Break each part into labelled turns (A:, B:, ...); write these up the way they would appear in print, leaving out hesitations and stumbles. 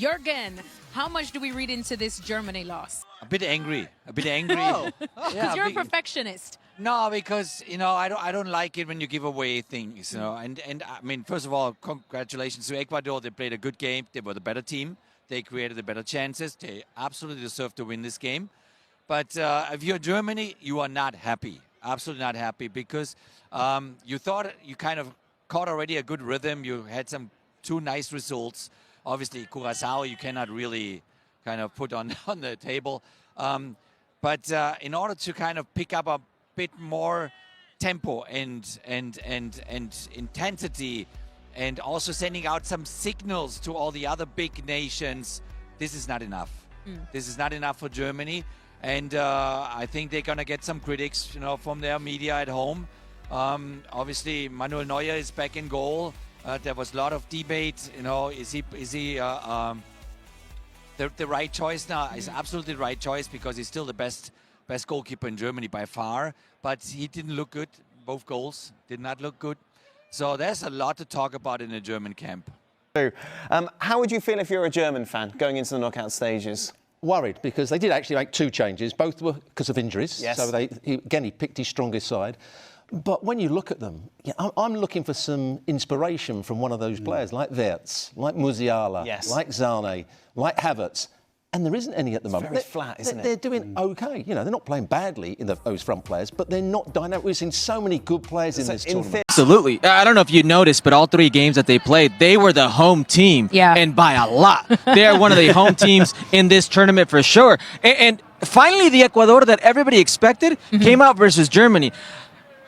A: Jürgen, how much do we read into this Germany loss?
B: A bit angry.
A: Because
B: Yeah,
A: you're a perfectionist.
B: No, because I don't like it when you give away things. And I mean, first of all, congratulations to Ecuador. They played a good game. They were the better team. They created the better chances. They absolutely deserve to win this game. But if you're Germany, you are not happy. Absolutely not happy because you thought you kind of caught already a good rhythm. You had two nice results. Obviously, Curaçao you cannot really kind of put on the table. But in order to kind of pick up a bit more tempo and intensity, and also sending out some signals to all the other big nations, this is not enough. This is not enough for Germany, and I think they're gonna get some critics, from their media at home. Obviously, Manuel Neuer is back in goal. There was a lot of debate. Is he the right choice now? Is absolutely the right choice because he's still the best goalkeeper in Germany by far. But he didn't look good. Both goals did not look good. So there's a lot to talk about in the German camp.
C: How would you feel if you're a German fan going into the knockout stages?
D: Worried because they did actually make two changes. Both were because of injuries.
C: Yes.
D: So he picked his strongest side. But when you look at them, I'm looking for some inspiration from one of those players like Wirtz, like Musiala, like Zane, like Havertz. And there isn't any at the moment.
C: Very flat, isn't it?
D: They're doing OK. They're not playing badly in those front players, but they're not dynamic. We've seen so many good players in this tournament.
E: Absolutely. I don't know if you noticed, but all three games that they played, they were the home team.
A: Yeah.
E: And by a lot. They are one of the home teams in this tournament for sure. And finally, the Ecuador that everybody expected came out versus Germany.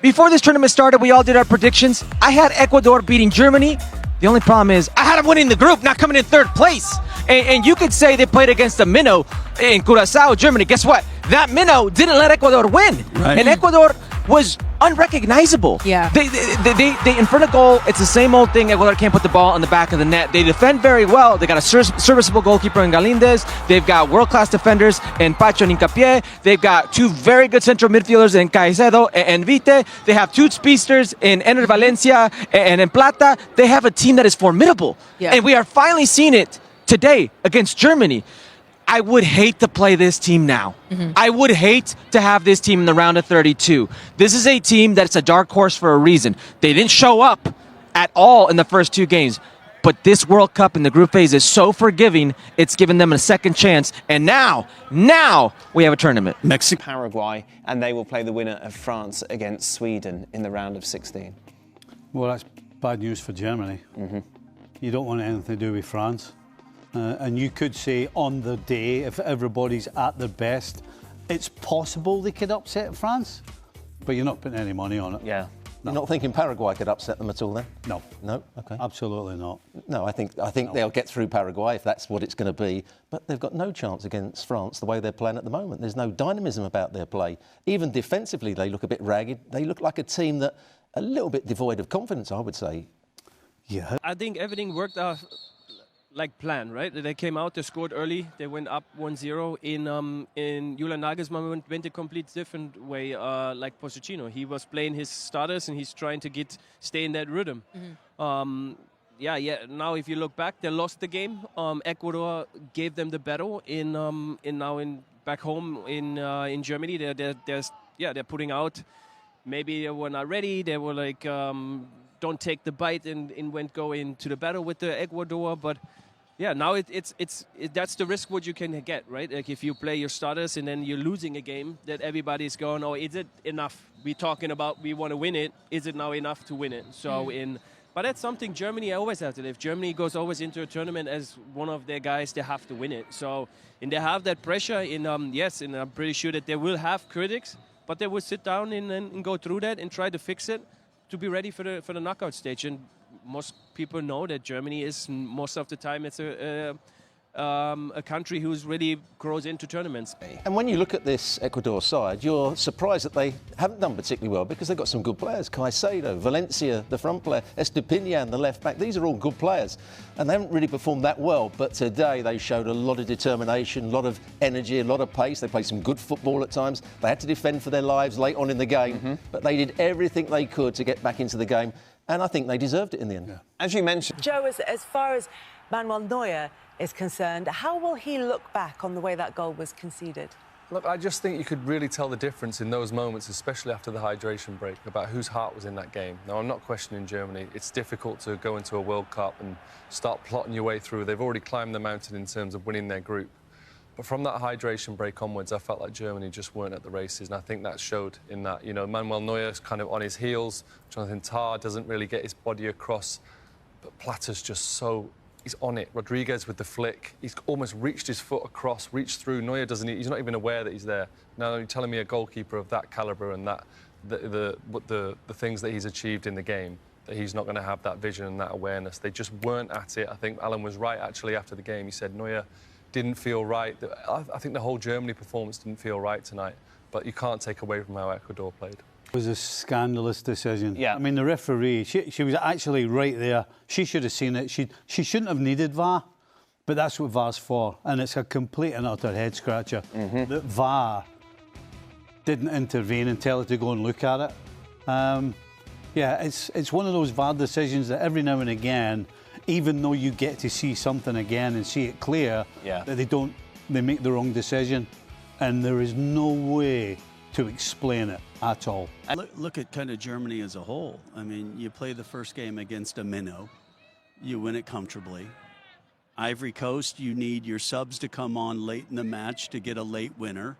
E: Before this tournament started, we all did our predictions. I had Ecuador beating Germany. The only problem is I had them winning the group, not coming in third place. And you could say they played against a minnow in Curaçao, Germany. Guess what? That minnow didn't let Ecuador win.
B: Right.
E: And Ecuador was unrecognizable.
A: Yeah.
E: They in front of goal, it's the same old thing. Ecuador can't put the ball on the back of the net. They defend very well. They got a serviceable goalkeeper in Galíndez. They've got world-class defenders in Pacho and Hincapié. They've got two very good central midfielders in Caicedo and Vite. They have two speedsters in Ener Valencia and in Plata. They have a team that is formidable.
A: Yeah.
E: And we are finally seeing it today against Germany. I would hate to play this team now. I would hate to have this team in the round of 32. This is a team that's a dark horse for a reason. They didn't show up at all in the first two games. But this World Cup in the group phase is so forgiving, it's given them a second chance. And now we have a tournament.
C: Mexico, Paraguay, and they will play the winner of France against Sweden in the round of 16.
F: Well, that's bad news for Germany. You don't want anything to do with France. And you could say on the day, if everybody's at their best, it's possible they could upset France, but you're not putting any money on it.
C: Yeah.
D: You're not thinking Paraguay could upset them at all then?
F: No.
D: No? OK.
F: Absolutely not.
D: No, I think they'll get through Paraguay if that's what it's going to be. But they've got no chance against France the way they're playing at the moment. There's no dynamism about their play. Even defensively, they look a bit ragged. They look like a team that a little bit devoid of confidence, I would say.
F: Yeah.
G: I think everything worked out like planned, right? They came out, they scored early, they went up 1-0. In Julian Nagelsmann went a complete different way, like Pochettino. He was playing his starters and he's trying to stay in that rhythm. Now if you look back, they lost the game. Ecuador gave them the battle back home in Germany. They're putting out. Maybe they were not ready. They were like don't take the bite and went go into the battle with the Ecuador. But yeah, now that's the risk what you can get, right? Like if you play your starters and then you're losing a game, that everybody's going, oh, is it enough? We're talking about we want to win it. Is it now enough to win it? So but that's something Germany always has to do. If Germany goes always into a tournament as one of their guys, they have to win it. So and they have that pressure and I'm pretty sure that they will have critics, but they will sit down and go through that and try to fix it to be ready for the knockout stage. And most people know that Germany is most of the time it's a country who's really grows into tournaments.
D: And when you look at this Ecuador side, you're surprised that they haven't done particularly well because they've got some good players. Caicedo, Valencia, the front player, Estupiñán, the left back. These are all good players and they haven't really performed that well. But today they showed a lot of determination, a lot of energy, a lot of pace. They played some good football at times. They had to defend for their lives late on in the game, but they did everything they could to get back into the game. And I think they deserved it in the end.
C: As you mentioned,
H: Joe, as far as Manuel Neuer is concerned. How will he look back on the way that goal was conceded?
I: Look, I just think you could really tell the difference in those moments, especially after the hydration break, about whose heart was in that game. Now, I'm not questioning Germany. It's difficult to go into a World Cup and start plotting your way through. They've already climbed the mountain in terms of winning their group. But from that hydration break onwards, I felt like Germany just weren't at the races, and I think that showed in that. You know, Manuel Neuer's kind of on his heels. Jonathan Tah doesn't really get his body across, but Platter's just so... He's on it. Rodriguez with the flick. He's almost reached his foot across, reached through. Neuer doesn't. He's not even aware that he's there. Now you're telling me a goalkeeper of that calibre and that the things that he's achieved in the game, that he's not going to have that vision and that awareness. They just weren't at it. I think Alan was right actually after the game. He said Neuer didn't feel right. I think the whole Germany performance didn't feel right tonight. But you can't take away from how Ecuador played.
F: It was a scandalous decision.
C: Yeah.
F: I mean, the referee, she was actually right there. She should have seen it. She shouldn't have needed VAR, but that's what VAR's for. And it's a complete and utter head scratcher that VAR didn't intervene and tell her to go and look at it. Yeah, it's one of those VAR decisions that every now and again, even though you get to see something again and see it clear, that they make the wrong decision. And there is no way to explain it at all.
J: Look at kind of Germany as a whole. I mean, you play the first game against a minnow, you win it comfortably. Ivory Coast, you need your subs to come on late in the match to get a late winner.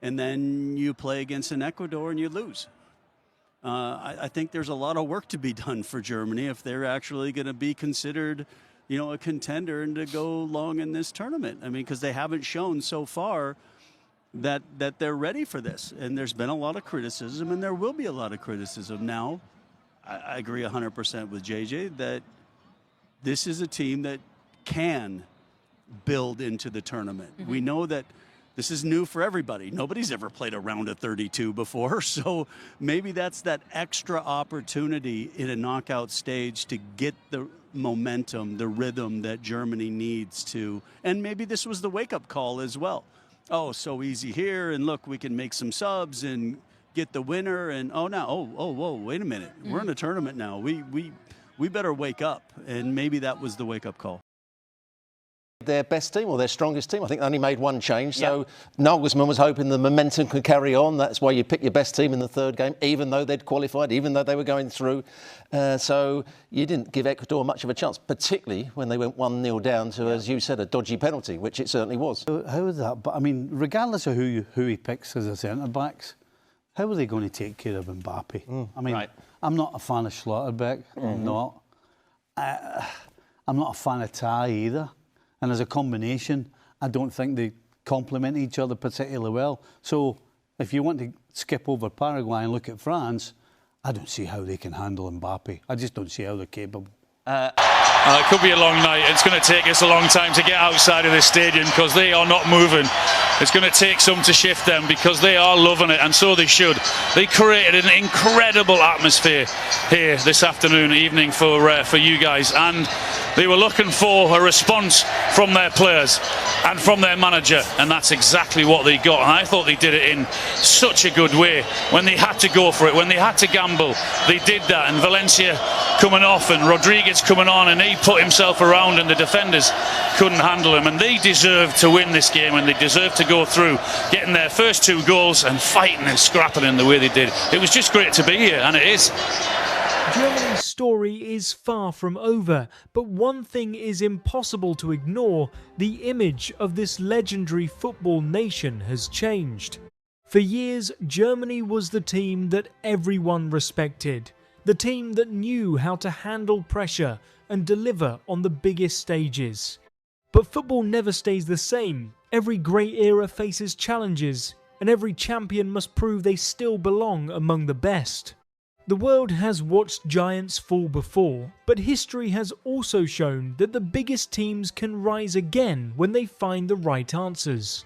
J: And then you play against an Ecuador and you lose. I think there's a lot of work to be done for Germany if they're actually going to be considered, you know, a contender and to go long in this tournament. I mean, because they haven't shown so far that they're ready for this. And there's been a lot of criticism, and there will be a lot of criticism. Now, I agree 100% with JJ that this is a team that can build into the tournament. We know that this is new for everybody. Nobody's ever played a round of 32 before, so maybe that's that extra opportunity in a knockout stage to get the momentum, the rhythm that Germany needs to. And maybe this was the wake-up call as well. Oh, so easy here, and look, we can make some subs and get the winner, and whoa, wait a minute. We're in a tournament now. We better wake up, and maybe that was the wake-up call.
D: Their best team or their strongest team. I think they only made one change. So Nagelsmann was hoping the momentum could carry on. That's why you pick your best team in the third game, even though they'd qualified, even though they were going through. So you didn't give Ecuador much of a chance, particularly when they went 1-0 down to, as you said, a dodgy penalty, which it certainly was.
F: How is that? But I mean, regardless of who he picks as a centre-backs, how are they going to take care of Mbappe? I mean, I'm not a fan of Schlotterbeck. I'm not. I'm not a fan of Ty either. And as a combination, I don't think they complement each other particularly well. So if you want to skip over Paraguay and look at France, I don't see how they can handle Mbappe. I just don't see how they're capable.
K: It could be a long night. It's going to take us a long time to get outside of this stadium because they are not moving. It's going to take some to shift them because they are loving it, and so they should. They created an incredible atmosphere here this evening for you guys, and they were looking for a response from their players and from their manager, and that's exactly what they got. And I thought they did it in such a good way. When they had to go for it, when they had to gamble, they did that. And Valencia coming off and Rodriguez coming on, and he put himself around and the defenders couldn't handle him. And they deserved to win this game, and they deserved to go through, getting their first 2 goals and fighting and scrapping in the way they did. It was just great to be here, and it is.
L: Germany's story is far from over, but one thing is impossible to ignore: the image of this legendary football nation has changed. For years, Germany was the team that everyone respected, the team that knew how to handle pressure and deliver on the biggest stages. But football never stays the same. Every great era faces challenges, and every champion must prove they still belong among the best. The world has watched giants fall before, but history has also shown that the biggest teams can rise again when they find the right answers.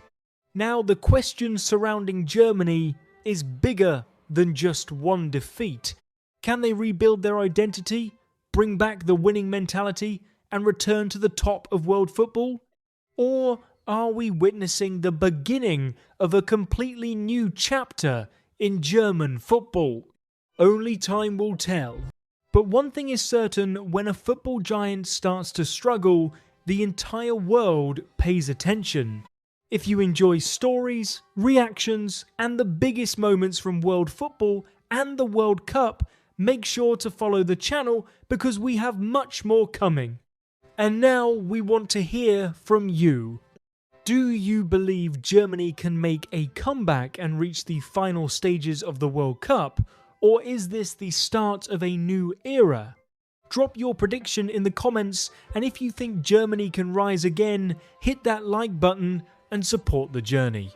L: Now the question surrounding Germany is bigger than just one defeat. Can they rebuild their identity, bring back the winning mentality, and return to the top of world football? Or are we witnessing the beginning of a completely new chapter in German football? Only time will tell. But one thing is certain, when a football giant starts to struggle, the entire world pays attention. If you enjoy stories, reactions, and the biggest moments from world football and the World Cup, make sure to follow the channel because we have much more coming. And now we want to hear from you. Do you believe Germany can make a comeback and reach the final stages of the World Cup? Or is this the start of a new era? Drop your prediction in the comments, and if you think Germany can rise again, hit that like button and support the journey.